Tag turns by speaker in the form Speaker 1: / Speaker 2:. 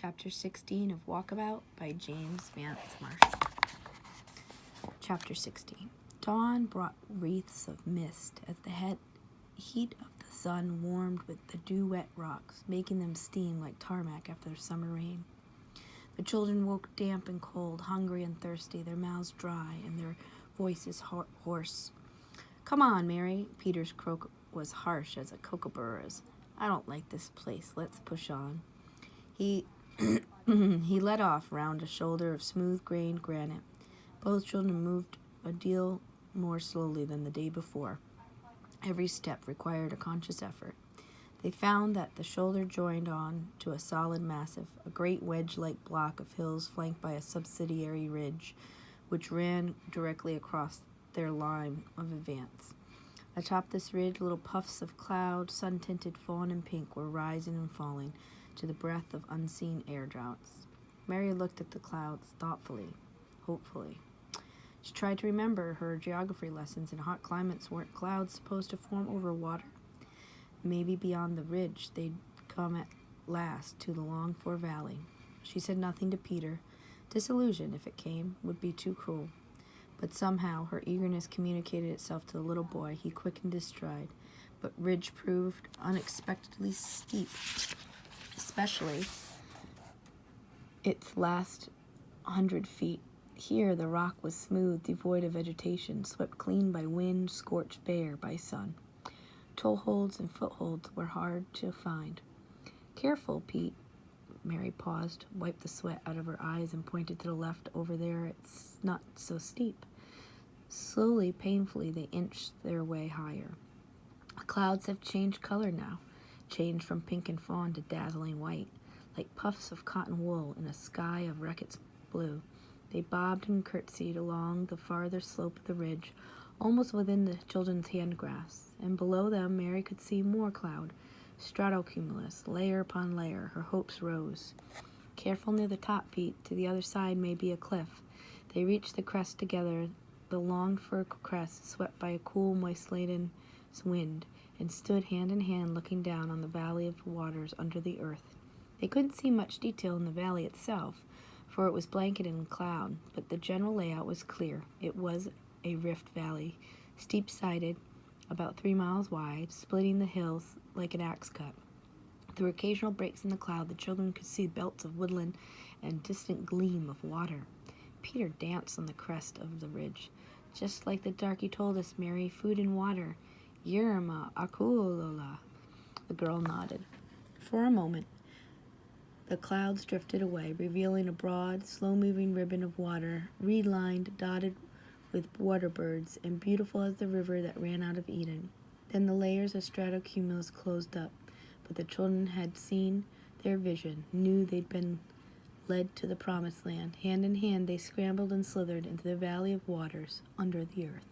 Speaker 1: Chapter 16 of Walkabout by James Vance Marshall. Chapter 16. Dawn brought wreaths of mist as the heat of the sun warmed with the dew-wet rocks, making them steam like tarmac after summer rain. The children woke damp and cold, hungry and thirsty, their mouths dry and their voices hoarse. "Come on, Mary." Peter's croak was harsh as a kookaburra's. "I don't like this place. Let's push on." He led off round a shoulder of smooth-grained granite. Both children moved a deal more slowly than the day before. Every step required a conscious effort. They found that the shoulder joined on to a solid massif, a great wedge-like block of hills flanked by a subsidiary ridge, which ran directly across their line of advance. Atop this ridge, little puffs of cloud, sun-tinted fawn and pink, were rising and falling to the breath of unseen air draughts. Mary looked at the clouds thoughtfully, hopefully. She tried to remember her geography lessons. In hot climates, weren't clouds supposed to form over water? Maybe beyond the ridge they'd come at last to the longed-for valley. She said nothing to Peter. Disillusion, if it came, would be too cruel. But somehow her eagerness communicated itself to the little boy. He quickened his stride. But ridge proved unexpectedly steep, especially its last 100 feet. Here the rock was smooth, devoid of vegetation, swept clean by wind, scorched bare by sun. Toeholds and footholds were hard to find. "Careful, Pete." Mary paused, wiped the sweat out of her eyes, and pointed to the left. "Over there, it's not so steep." Slowly, painfully, they inched their way higher. The clouds have changed color now, changed from pink and fawn to dazzling white, like puffs of cotton wool in a sky of Reckitt's blue. They bobbed and curtsied along the farther slope of the ridge, almost within the children's hand-grasp, and below them Mary could see more cloud, stratocumulus, layer upon layer. Her hopes rose. "Careful near the top, Pete. To the other side may be a cliff." They reached the crest together, the longed-for crest swept by a cool, moist-laden wind, and stood hand in hand looking down on the valley of waters under the earth. They couldn't see much detail in the valley itself, for it was blanketed in cloud, but the general layout was clear. It was a rift valley, steep-sided, about 3 miles wide, splitting the hills like an axe cut. Through occasional breaks in the cloud, the children could see belts of woodland and distant gleam of water. Peter danced on the crest of the ridge. "Just like the darky told us, Mary, food and water. Yerma akulola." The girl nodded. For a moment, the clouds drifted away, revealing a broad, slow-moving ribbon of water, reed-lined, dotted with water birds, and beautiful as the river that ran out of Eden. Then the layers of stratocumulus closed up, but the children had seen their vision, knew they'd been led to the promised land. Hand in hand, they scrambled and slithered into the valley of waters under the earth.